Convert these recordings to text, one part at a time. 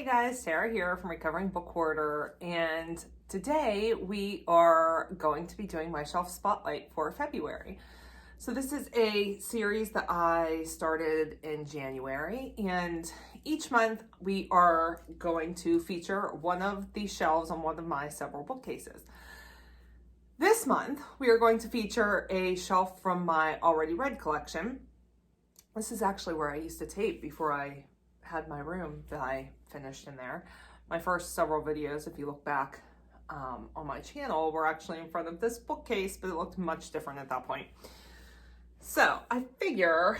Hey guys, Sarah here from Recovering Book Hoarder, and today we are going to be doing my shelf spotlight for February. So this is a series that I started in January, and each month we are going to feature one of these shelves on one of my several bookcases. This month we are going to feature a shelf from my Already Read collection. This is actually where I used to tape before I had my room that I finished in there. My first several videos, if you look back on my channel, were actually in front of this bookcase, but it looked much different at that point. So I figure,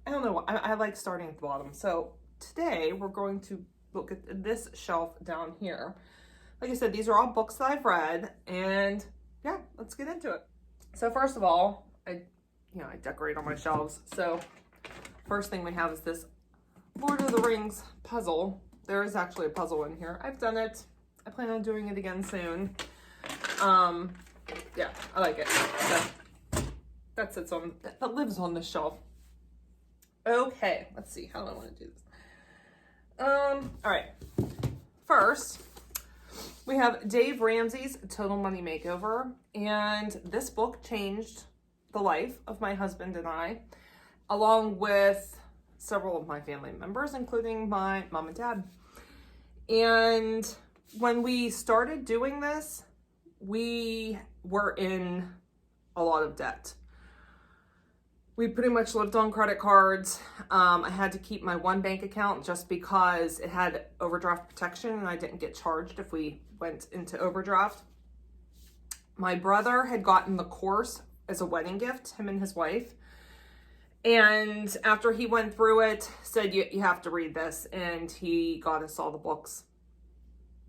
I don't know, I like starting at the bottom. So today we're going to look at this shelf down here. Like I said, these are all books that I've read, and yeah, let's get into it. So first of all, I decorate all my shelves. So first thing we have is this Lord of the Rings puzzle. There is actually a puzzle in here. I've done it. I plan on doing it again soon. Yeah, I like it. That sits on, that lives on the shelf. Okay, let's see. How do I want to do this? All right. First, we have Dave Ramsey's Total Money Makeover, and this book changed the life of my husband and I, along with several of my family members, including my mom and dad. And when we started doing this, we were in a lot of debt. We pretty much lived on credit cards. I had to keep my one bank account just because it had overdraft protection and I didn't get charged if we went into overdraft. My brother had gotten the course as a wedding gift, him and his wife. And after he went through it, said, you have to read this. And he got us all the books.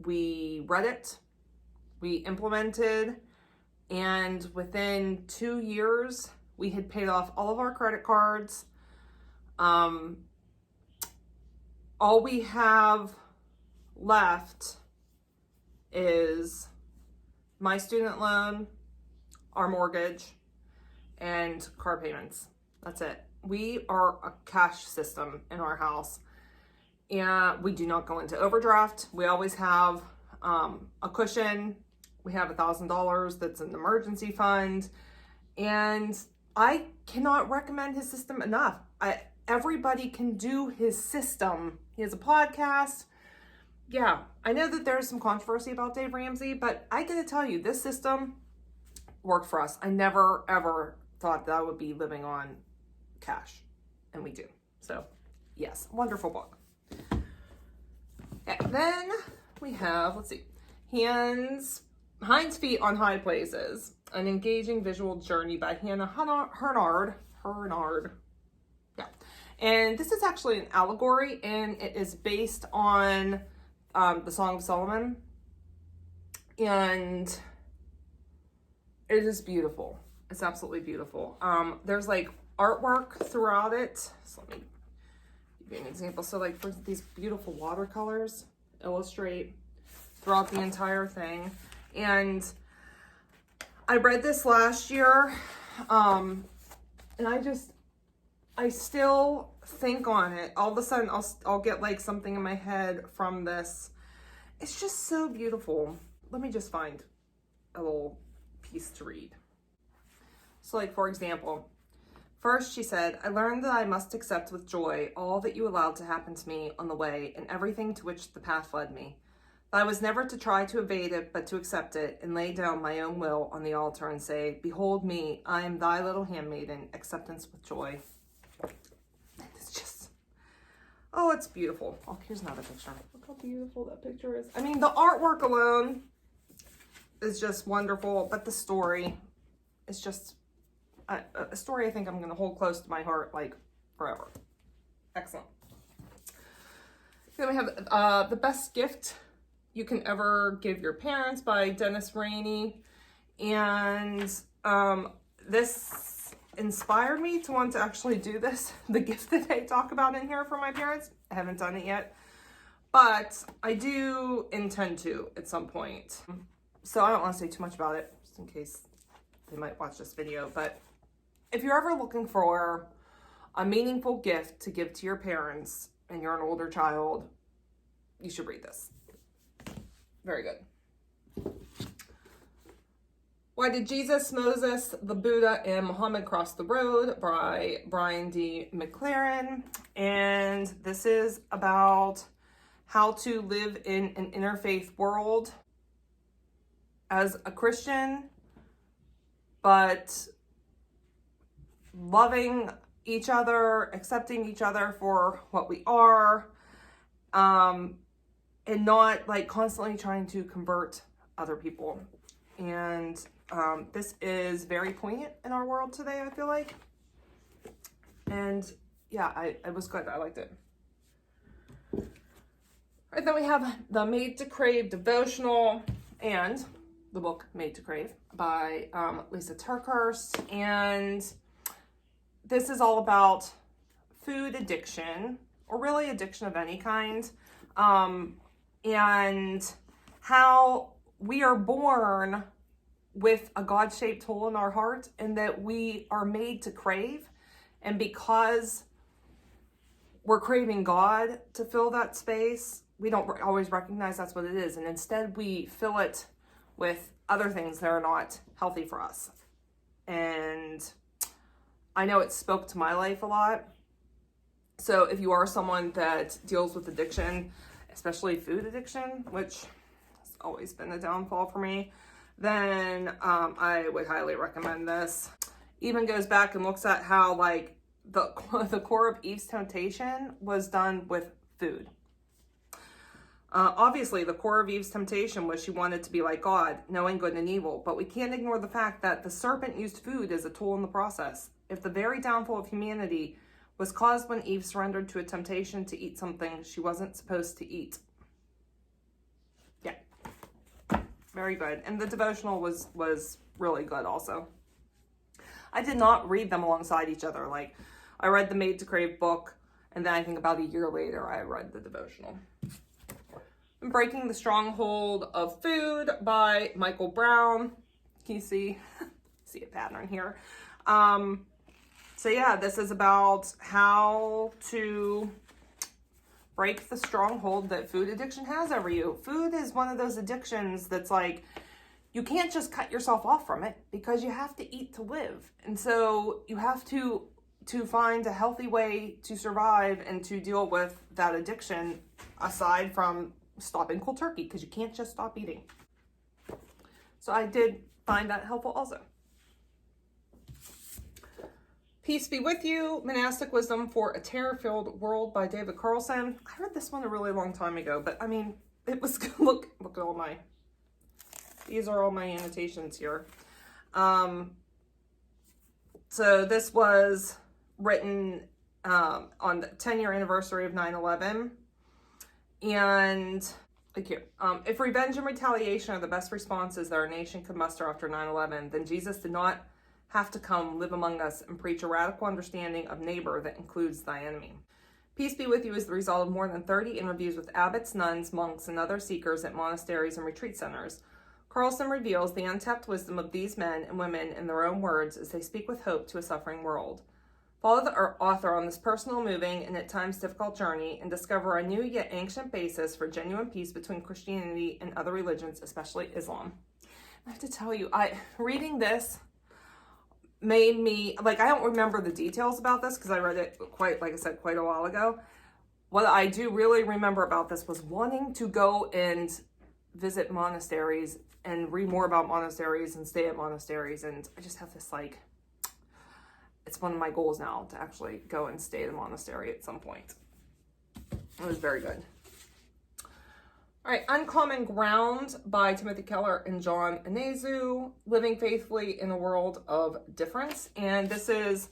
We read it, we implemented, and within 2 years, we had paid off all of our credit cards. All we have left is my student loan, our mortgage, and car payments. That's it. We are a cash system in our house, and we do not go into overdraft. We always have a cushion. We have $1,000 that's an emergency fund, and I cannot recommend his system enough. Everybody can do his system. He has a podcast. Yeah, I know that there's some controversy about Dave Ramsey, but I gotta tell you, this system worked for us. I never ever thought that I would be living on cash, and we do. So yes, wonderful book. And then we have, let's see, Hind's Feet on High Places, an engaging visual journey by Hannah Hurnard. Yeah, and this is actually an allegory, and it is based on the Song of Solomon, and it is beautiful. It's absolutely beautiful. There's like artwork throughout it. So let me give you an example. So like, for these beautiful watercolors illustrate throughout the entire thing. And I read this last year, and I still think on it. All of a sudden I'll get like something in my head from this. It's just so beautiful. Let me just find a little piece to read. So like, for example, first she said, I learned that I must accept with joy all that you allowed to happen to me on the way and everything to which the path led me. That I was never to try to evade it, but to accept it and lay down my own will on the altar and say, behold me, I am thy little handmaiden, acceptance with joy. It's just, oh, it's beautiful. Oh, here's another picture. Look how beautiful that picture is. I mean, the artwork alone is just wonderful, but the story is just a story I think I'm going to hold close to my heart, like, forever. Excellent. Then we have The Best Gift You Can Ever Give Your Parents by Dennis Rainey. And this inspired me to want to actually do this, the gift that I talk about in here for my parents. I haven't done it yet, but I do intend to at some point. So I don't want to say too much about it, just in case they might watch this video, but if you're ever looking for a meaningful gift to give to your parents and you're an older child, you should read this. Very good. Why Did Jesus, Moses, the Buddha, and Muhammad Cross the Road by Brian D. McLaren. And this is about how to live in an interfaith world as a Christian, but loving each other, accepting each other for what we are, and not like constantly trying to convert other people. And this is very poignant in our world today, I feel like. And yeah, it was good. I liked it. All right, then we have the Made to Crave devotional and the book Made to Crave by Lisa TerKeurst. And this is all about food addiction, or really addiction of any kind, and how we are born with a God-shaped hole in our heart, and that we are made to crave. And because we're craving God to fill that space, we don't always recognize that's what it is. And instead we fill it with other things that are not healthy for us. And I know it spoke to my life a lot. So if you are someone that deals with addiction, especially food addiction, which has always been a downfall for me, then I would highly recommend this. Even goes back and looks at how like the core of Eve's temptation was done with food. Obviously, the core of Eve's temptation was she wanted to be like God, knowing good and evil. But we can't ignore the fact that the serpent used food as a tool in the process. If the very downfall of humanity was caused when Eve surrendered to a temptation to eat something she wasn't supposed to eat. Yeah. Very good. And the devotional was really good also. I did not read them alongside each other. Like, I read the Made to Crave book, and then I think about a year later, I read the devotional. Breaking the Stronghold of Food by Michael Brown. Can you see a pattern here? So yeah, this is about how to break the stronghold that food addiction has over you. Food is one of those addictions that's like, you can't just cut yourself off from it because you have to eat to live. And so you have to find a healthy way to survive and to deal with that addiction, aside from stopping cold turkey, because you can't just stop eating. So I did find that helpful also. Peace Be With You, Monastic Wisdom for a Terror-Filled World by David Carlson. I read this one a really long time ago, but I mean, it was good. Look at all my, these are all my annotations here. So this was written on the 10-year anniversary of 9/11. And like here, if revenge and retaliation are the best responses that our nation could muster after 9/11, then Jesus did not have to come live among us and preach a radical understanding of neighbor that includes thy enemy. Peace Be With You is the result of more than 30 interviews with abbots, nuns, monks, and other seekers at monasteries and retreat centers. Carlson reveals the untapped wisdom of these men and women in their own words as they speak with hope to a suffering world. Follow the author on this personal, moving, and at times difficult journey and discover a new yet ancient basis for genuine peace between Christianity and other religions, especially Islam. I have to tell you, reading this made me, like, I don't remember the details about this because I read it quite a while ago. What I do really remember about this was wanting to go and visit monasteries and read more about monasteries and stay at monasteries. And I just have this, like, it's one of my goals now to actually go and stay at a monastery at some point. It was very good. All right, Uncommon Ground by Timothy Keller and John Inazu, Living Faithfully in a World of Difference. And this is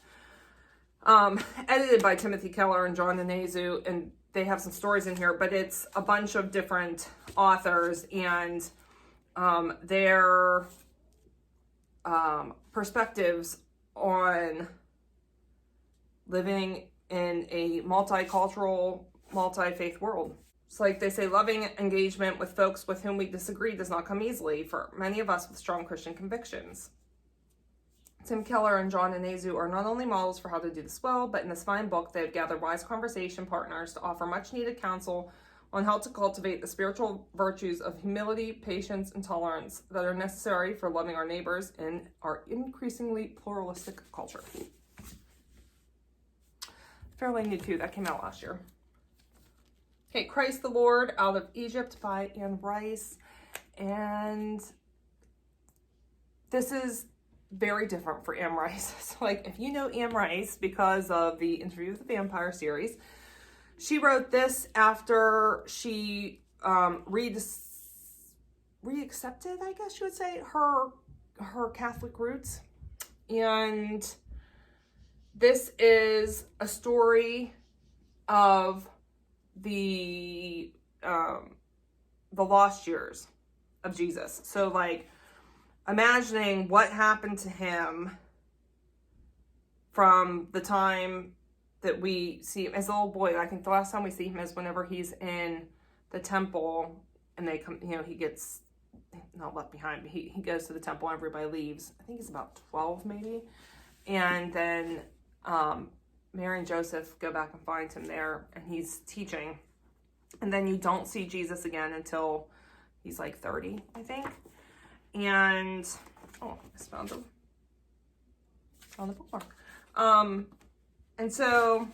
edited by Timothy Keller and John Inazu, and they have some stories in here, but it's a bunch of different authors and their perspectives on living in a multicultural, multi-faith world. It's like they say, loving engagement with folks with whom we disagree does not come easily for many of us with strong Christian convictions. Tim Keller and John Inazu are not only models for how to do this well, but in this fine book, they have gathered wise conversation partners to offer much needed counsel on how to cultivate the spiritual virtues of humility, patience, and tolerance that are necessary for loving our neighbors in our increasingly pluralistic culture. Fairly new too, that came out last year. Okay, Christ the Lord Out of Egypt by Anne Rice. And this is very different for Anne Rice. So like, if you know Anne Rice because of the Interview with the Vampire series, she wrote this after she reaccepted, I guess you would say, her Catholic roots. And this is a story of the lost years of Jesus. So like, imagining what happened to him from the time that we see him as a little boy. I think the last time we see him is whenever he's in the temple and they come, you know, he gets not left behind, but he goes to the temple and everybody leaves. I think he's about 12 maybe. And then Mary and Joseph go back and find him there and he's teaching. And then you don't see Jesus again until he's like 30, I think. And, oh, I just found the bookmark. And so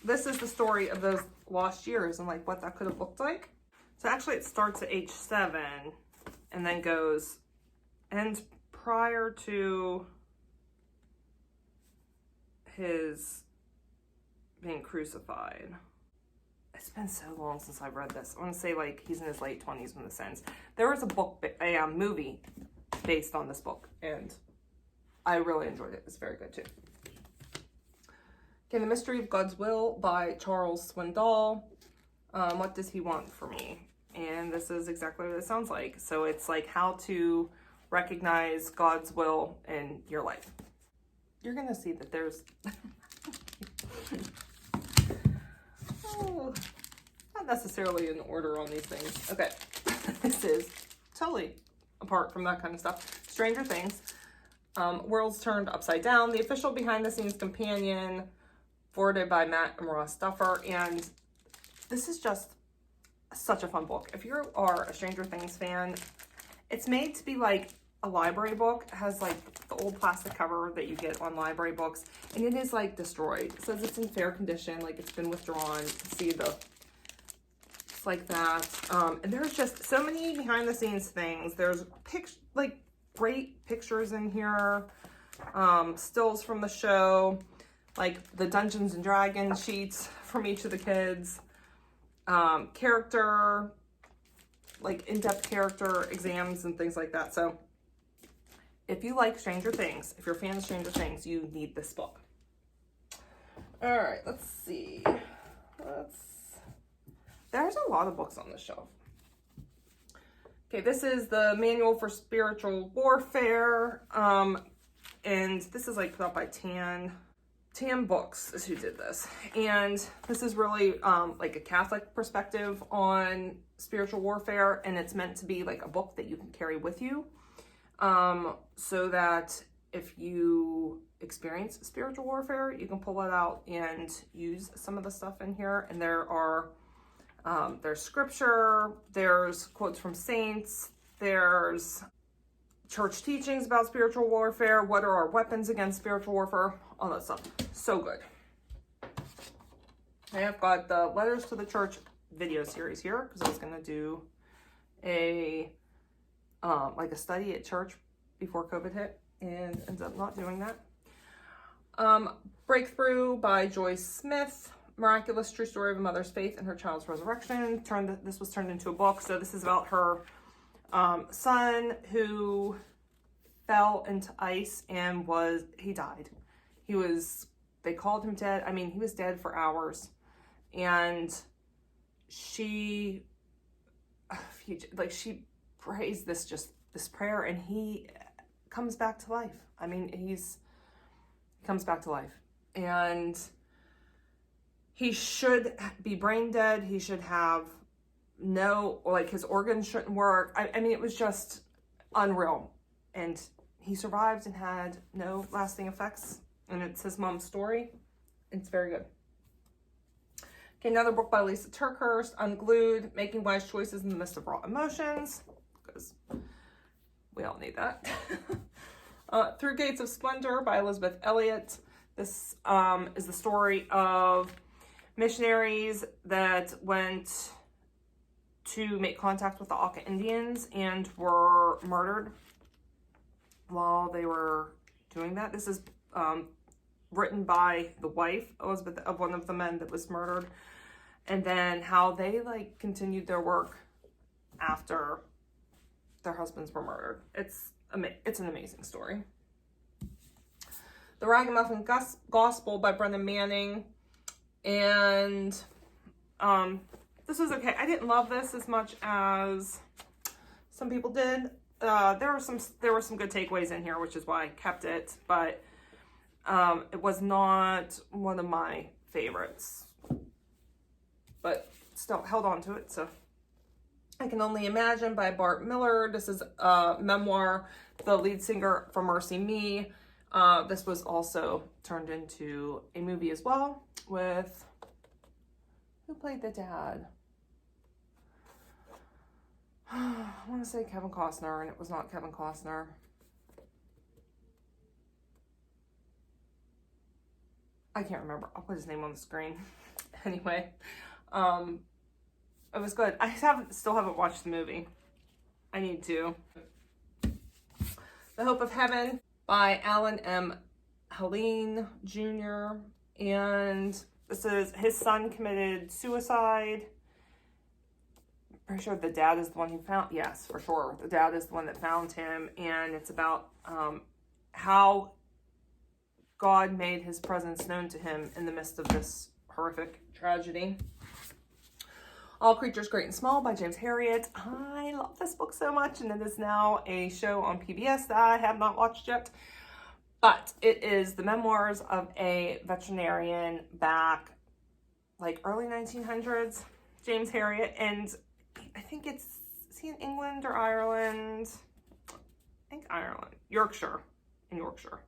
this is the story of those lost years and like what that could have looked like. So actually it starts at age 7 and then goes, and prior to his being crucified. It's been so long since I've read this. I want to say like he's in his late 20s when this ends. There was a movie based on this book, and I really enjoyed it. It's very good too. Okay, The Mystery of God's Will by Charles Swindoll. What does he want for me? And this is exactly what it sounds like. So it's like how to recognize God's will in your life. You're gonna see that there's oh, not necessarily in order on these things. Okay, this is totally apart from that kind of stuff. Stranger Things, Worlds Turned Upside Down, the official behind-the-scenes companion, forwarded by Matt and Ross Duffer, and this is just such a fun book. If you are a Stranger Things fan, it's made to be like a library book. It has like the old plastic cover that you get on library books, and it is like destroyed. It says it's in fair condition, like it's been withdrawn. You see it's like that. And there's just so many behind the scenes things. There's like great pictures in here, stills from the show, like the Dungeons and Dragons sheets from each of the kids, character, like in-depth character exams and things like that. So if you like Stranger Things, if you're a fan of Stranger Things, you need this book. All right, let's see. There's a lot of books on this shelf. Okay, this is the Manual for Spiritual Warfare. And this is like put out by Tan Books is who did this. And this is really like a Catholic perspective on spiritual warfare. And it's meant to be like a book that you can carry with you. So that if you experience spiritual warfare, you can pull it out and use some of the stuff in here. And there's scripture, there's quotes from saints, there's church teachings about spiritual warfare, what are our weapons against spiritual warfare, all that stuff. So good. I have got the Letters to the Church video series here because I was going to do like a study at church before COVID hit and ended up not doing that. Breakthrough by Joyce Smith, Miraculous True Story of a Mother's Faith and Her Child's Resurrection. This was turned into a book. So this is about her son who fell into ice and he died. They called him dead. I mean, he was dead for hours. And she prays this prayer and he comes back to life. I mean, he comes back to life. And he should be brain dead. He should have his organs shouldn't work. I mean, it was just unreal. And he survived and had no lasting effects. And it's his mom's story. It's very good. Okay, another book by Lisa Turkhurst, Unglued, Making Wise Choices in the Midst of Raw Emotions, because we all need that. Through Gates of Splendor by Elizabeth Elliot. This is the story of missionaries that went to make contact with the Auca Indians and were murdered while they were doing that. This is written by the wife, Elizabeth, of one of the men that was murdered, and then how they like continued their work after their husbands were murdered. It's an amazing story. The Ragamuffin Gospel by Brendan Manning, and this was okay. I didn't love this as much as some people did. There were some good takeaways in here, which is why I kept it, but it was not one of my favorites, but still held on to it. So I Can Only Imagine by Bart Miller. This is a memoir, the lead singer for Mercy Me. This was also turned into a movie as well with, who played the dad? I want to say Kevin Costner, and it was not Kevin Costner. I can't remember. I'll put his name on the screen. Anyway, it was good. I still haven't watched the movie. I need to. The Hope of Heaven by Alan M. Helene Jr. And this is, his son committed suicide. Pretty sure the dad is the one who found, yes, for sure. The dad is the one that found him. And it's about how God made his presence known to him in the midst of this horrific tragedy. All Creatures Great and Small by James Herriot. I love this book so much, and it is now a show on PBS that I have not watched yet. But it is the memoirs of a veterinarian back like early 1900s, James Herriot, and I think is he in England or Ireland? I think Ireland, in Yorkshire.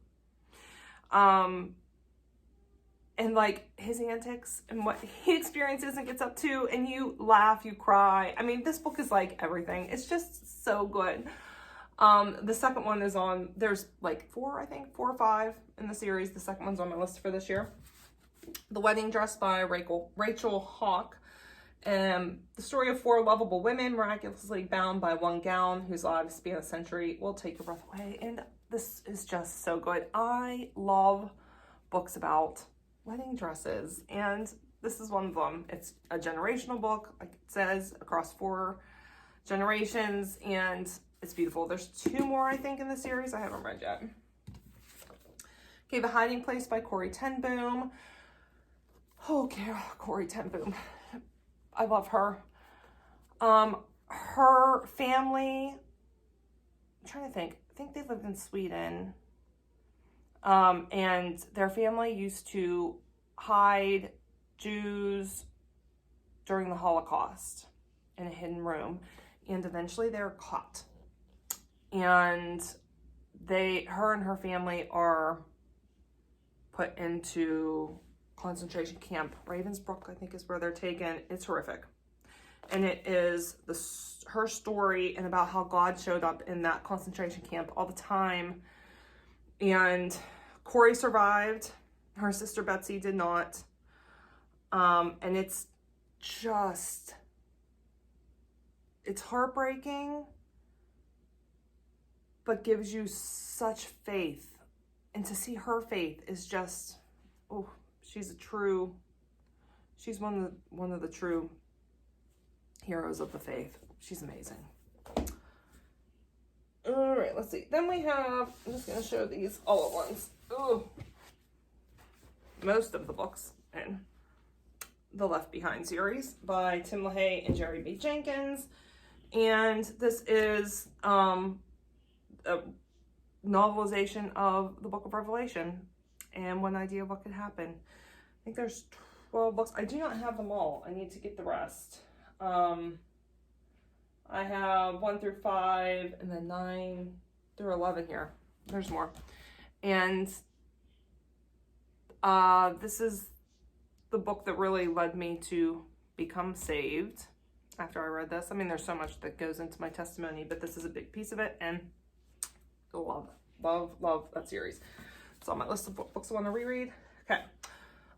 And like his antics and what he experiences and gets up to, and you laugh, you cry. I mean, this book is like everything. It's just so good. The second one is on, there's like 4 or 5 in the series. The second one's on my list for this year. The Wedding Dress by Rachel Hawke. The story of 4 lovable women miraculously bound by one gown whose lives span a century will take your breath away. And this is just so good. I love books about wedding dresses, and this is one of them. It's a generational book, like it says, across 4 generations, and it's beautiful. There's 2 more, I think, in the series I haven't read yet. Okay, The Hiding Place by Corrie ten Boom. Okay, Corrie ten Boom. I love her. Her family, I'm trying to think. I think they lived in Sweden. And their family used to hide Jews during the Holocaust in a hidden room. And eventually they're caught. And her and her family are put into concentration camp. Ravensbrück, I think, is where they're taken. It's horrific. And it is her story and about how God showed up in that concentration camp all the time. And Corrie survived. Her sister Betsy did not. And it's heartbreaking, but gives you such faith. And to see her faith is just, oh, she's one of the true heroes of the faith. She's amazing. All right, let's see. Then we have, I'm just going to show these all at once. Ooh. Most of the books in the Left Behind series by Tim LaHaye and Jerry B. Jenkins. And this is a novelization of the Book of Revelation and one idea of what could happen. I think there's 12 books. I do not have them all. I need to get the rest. I have 1 through 5 and then 9 through 11 here. There's more. And this is the book that really led me to become saved after I read this. I mean, there's so much that goes into my testimony, but this is a big piece of it, and I love that series. It's on my list of books I want to reread. Okay.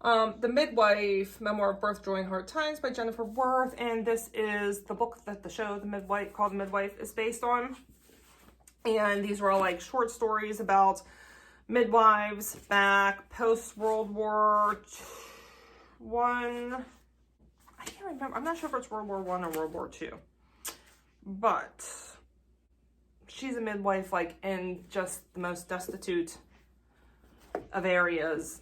The Midwife, Memoir of Birth, Joy, and Hard Times by Jennifer Worth, and this is the book that the show, The Midwife, called The Midwife, is based on. And these are all like short stories about midwives back post-World War I. I can't remember. I'm not sure if it's World War I or World War II. But she's a midwife like in just the most destitute of areas,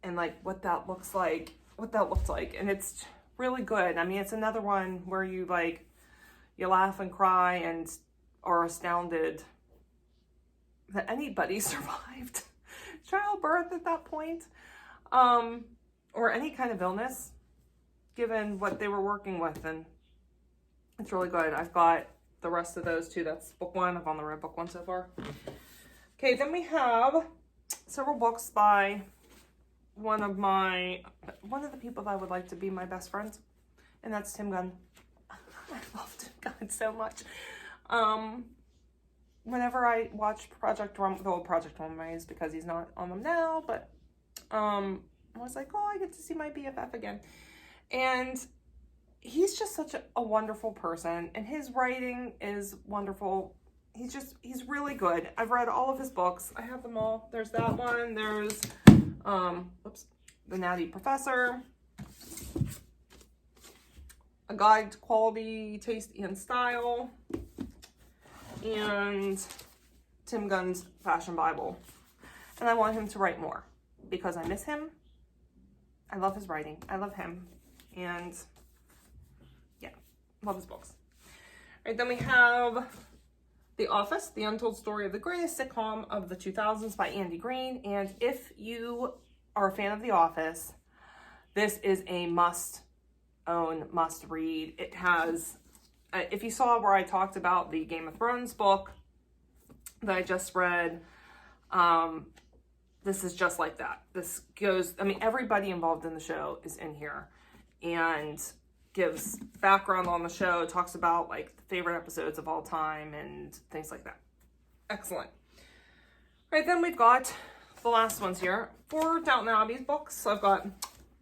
and like what that looks like, and it's really good. I mean, it's another one where you laugh and cry and are astounded that anybody survived childbirth at that point, or any kind of illness, given what they were working with, and it's really good. I've got the rest of those too. That's book one. I've only read book one so far. Okay, then we have several books by one of the people that I would like to be my best friend, and that's Tim Gunn. I love Tim Gunn so much. Whenever I watch Project Runway, because he's not on them now, but I was like, oh, I get to see my BFF again. And he's just such a wonderful person, and his writing is wonderful. He's really good. I've read all of his books. I have them all. There's that one. There's The Natty Professor, A Guide to Quality, Taste, and Style, and Tim Gunn's Fashion Bible. And I want him to write more because I miss him. I love his writing. I love him. And yeah, love his books. All right, then we have The Office, The Untold Story of the Greatest Sitcom of the 2000s by Andy Green. And if you are a fan of The Office, this is a must-own, must-read. It has, if you saw where I talked about the Game of Thrones book that I just read, this is just like that. This goes, I mean, everybody involved in the show is in here and gives background on the show, talks about like the favorite episodes of all time and things like that. Excellent. All right, then we've got the last ones here. 4 Downton Abbey books. So I've got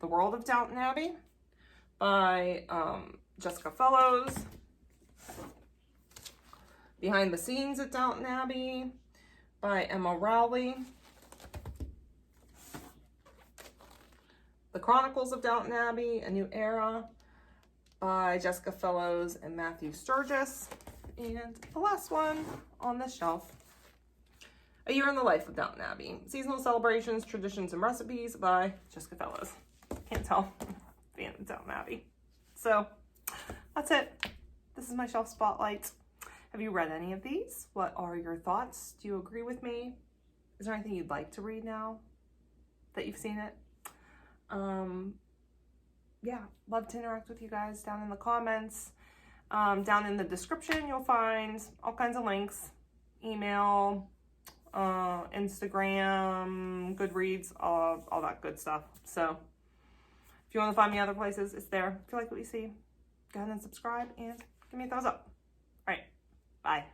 The World of Downton Abbey by Jessica Fellows. Behind the Scenes at Downton Abbey by Emma Rowley. The Chronicles of Downton Abbey, A New Era by Jessica Fellows and Matthew Sturgis. And the last one on this shelf, A Year in the Life of Downton Abbey, Seasonal Celebrations, Traditions, and Recipes by Jessica Fellows. Can't tell, fan of Downton Abbey. So that's it. This is my shelf spotlight. Have you read any of these? What are your thoughts? Do you agree with me? Is there anything you'd like to read now that you've seen it? Yeah, love to interact with you guys down in the comments. Down in the description, you'll find all kinds of links, email, Instagram, Goodreads, all that good stuff. So if you want to find me other places, it's there. If you like what you see, go ahead and subscribe and give me a thumbs up. All right, bye.